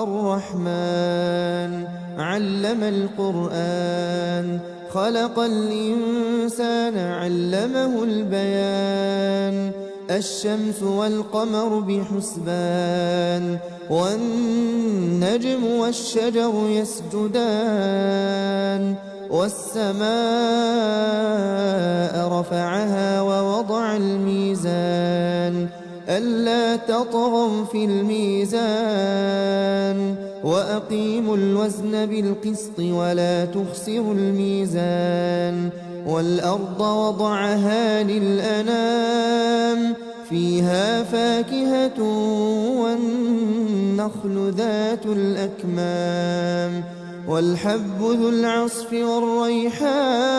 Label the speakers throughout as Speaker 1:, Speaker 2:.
Speaker 1: الرحمن علم القرآن خلق الإنسان علمه البيان الشمس والقمر بحسبان والنجم والشجر يسجدان والسماء رفعها ووضع الميزان ألا تطغوا في الميزان وأقيموا الوزن بالقسط ولا تخسروا الميزان والأرض وضعها للأنام فيها فاكهة والنخل ذات الأكمام والحب ذو العصف والريحان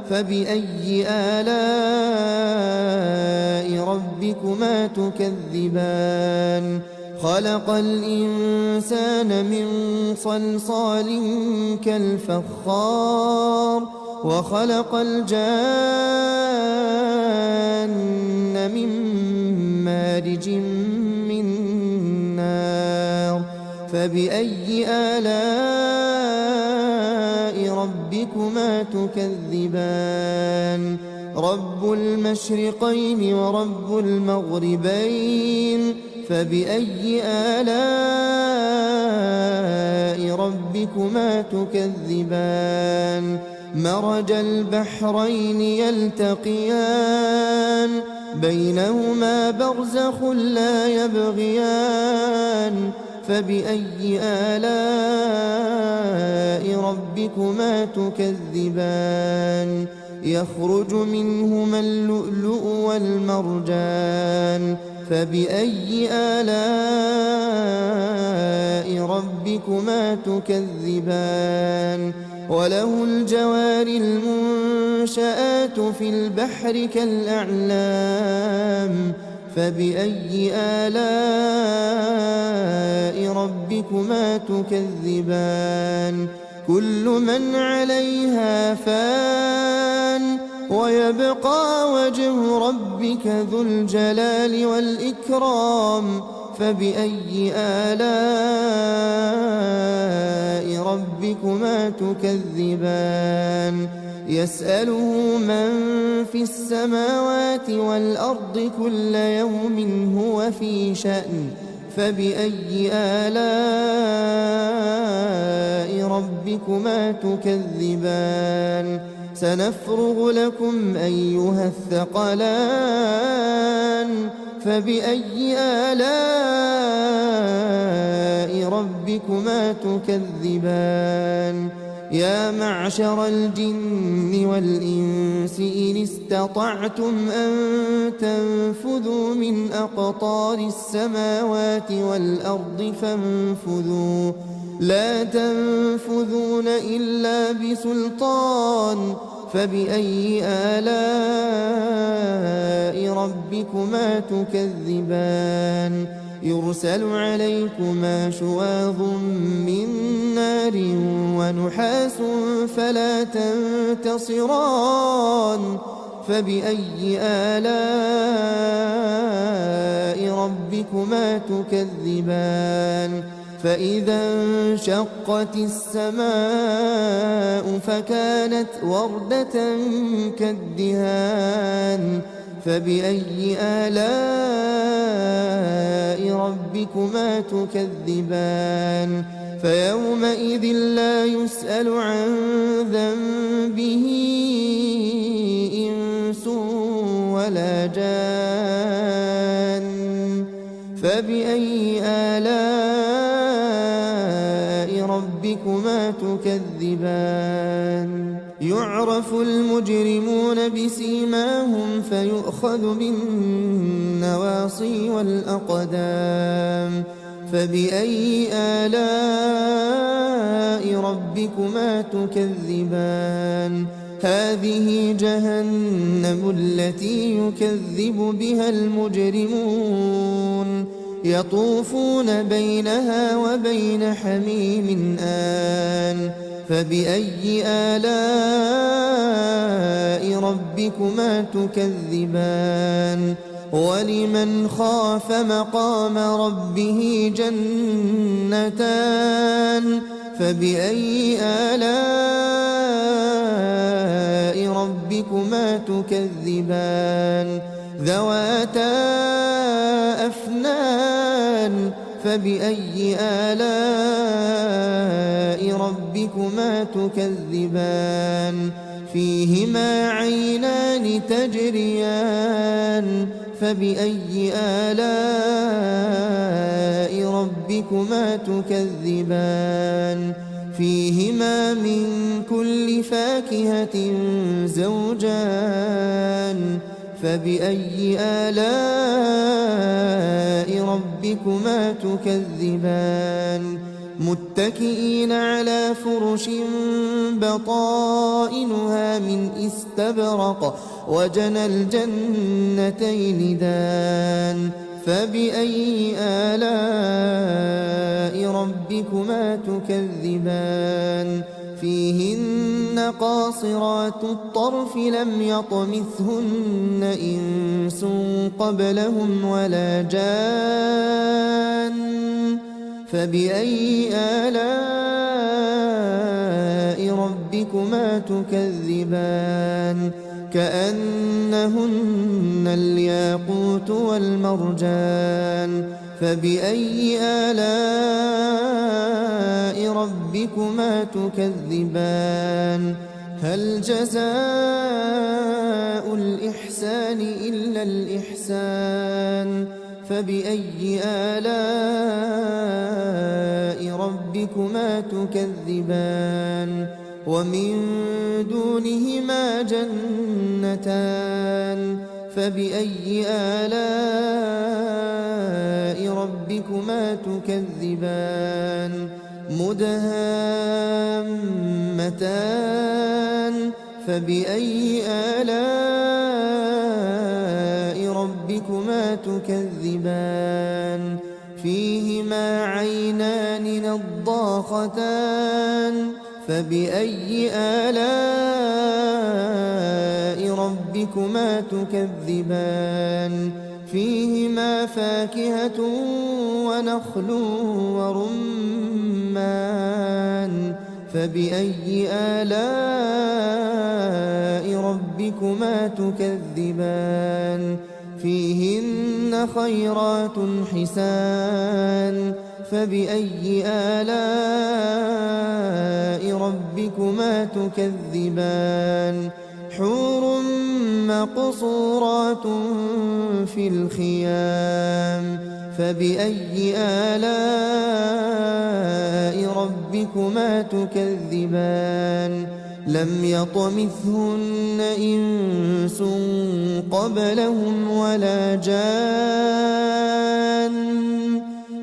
Speaker 1: فبأي آلاء ربكما تكذبان خلق الإنسان من صلصال كالفخار وخلق الجان من مارج من نار فبأي آلاء ربكما تكذبان رب المشرقين ورب المغربين فبأي آلاء ربكما تكذبان مرج البحرين يلتقيان بينهما برزخ لا يبغيان فبأي آلاء ربكما تكذبان يخرج منهما اللؤلؤ والمرجان فبأي آلاء ربكما تكذبان وله الجوار المنشآت في البحر كالأعلام فبأي آلاء ربكما تكذبان كل من عليها فان ويبقى وجه ربك ذو الجلال والإكرام فبأي آلاء ربكما تكذبان يسأله من في السماوات والأرض كل يوم هو في شأن فبأي آلاء ربكما تكذبان سنفرغ لكم أيها الثقلان فبأي آلاء ربكما تكذبان يا معشر الجن والإنس إن استطعتم أن تنفذوا من أقطار السماوات والأرض فانفذوا لا تنفذون إلا بسلطان فبأي آلاء ربكما تكذبان يرسل عليكما شواظ من نار ونحاس فلا تنتصران فبأي آلاء ربكما تكذبان فإذا انشقت السماء فكانت وردة كالدهان فبأي آلاء ربكما تكذبان فيومئذ لا يسأل عن ذنبه إنس ولا جان فبأي آلاء ربكما تكذبان يعرف المجرمون بسيماهم فيؤخذ بالنواصي والأقدام فبأي آلاء ربكما تكذبان هذه جهنم التي يكذب بها المجرمون يطوفون بينها وبين حميم آن فبأي آلاء ربكما تكذبان ولمن خاف مقام ربه جنتان فبأي آلاء ربكما تكذبان ذواتا أفنان فبأي آلاء ربكما تكذبان فيهما عينان تجريان فبأي آلاء ربكما تكذبان فيهما من كل فاكهة زوجان فبأي آلاء ربكما تكذبان متكئين على فرش بطائنها من استبرق وجنى الجنتين دان فبأي آلاء ربكما تكذبان فيهن قاصرات الطرف لم يطمثهن إنس قبلهم ولا جان فبأي آلاء ربكما تكذبان كأنهن الياقوت والمرجان فبأي آلاء ربكما تكذبان هل جزاء الإحسان إلا الإحسان فبأي آلاء ربكما تكذبان ومن دونهما جنتان فبأي آلاء ربكما تكذبان مدهامتان فبأي آلاء ربكما تكذبان فيهما عينان نضاختان فبأي آلاء ربكما تكذبان فيهما فاكهة ونخل ورمان فبأي آلاء ربكما تكذبان فيهن خيرات حسان فبأي آلاء ربكما تكذبان حور مقصورات في الخيام فبأي آلاء ربكما تكذبان لم يطمثهن إنس قبلهم ولا جان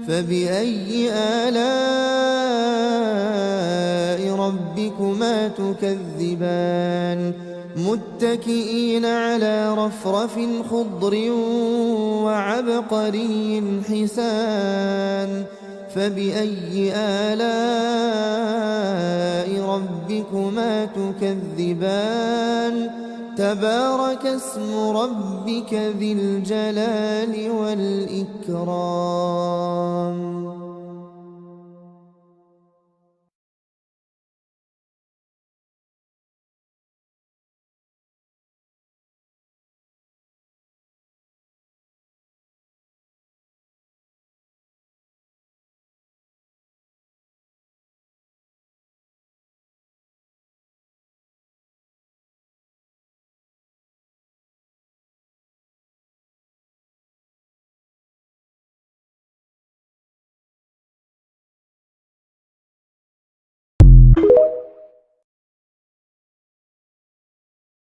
Speaker 1: فبأي آلاء ربكما تكذبان متكئين على رفرف خضر وعبقري حسان فبأي آلاء ربكما تكذبان تبارك اسم ربك ذي الجلال والإكرام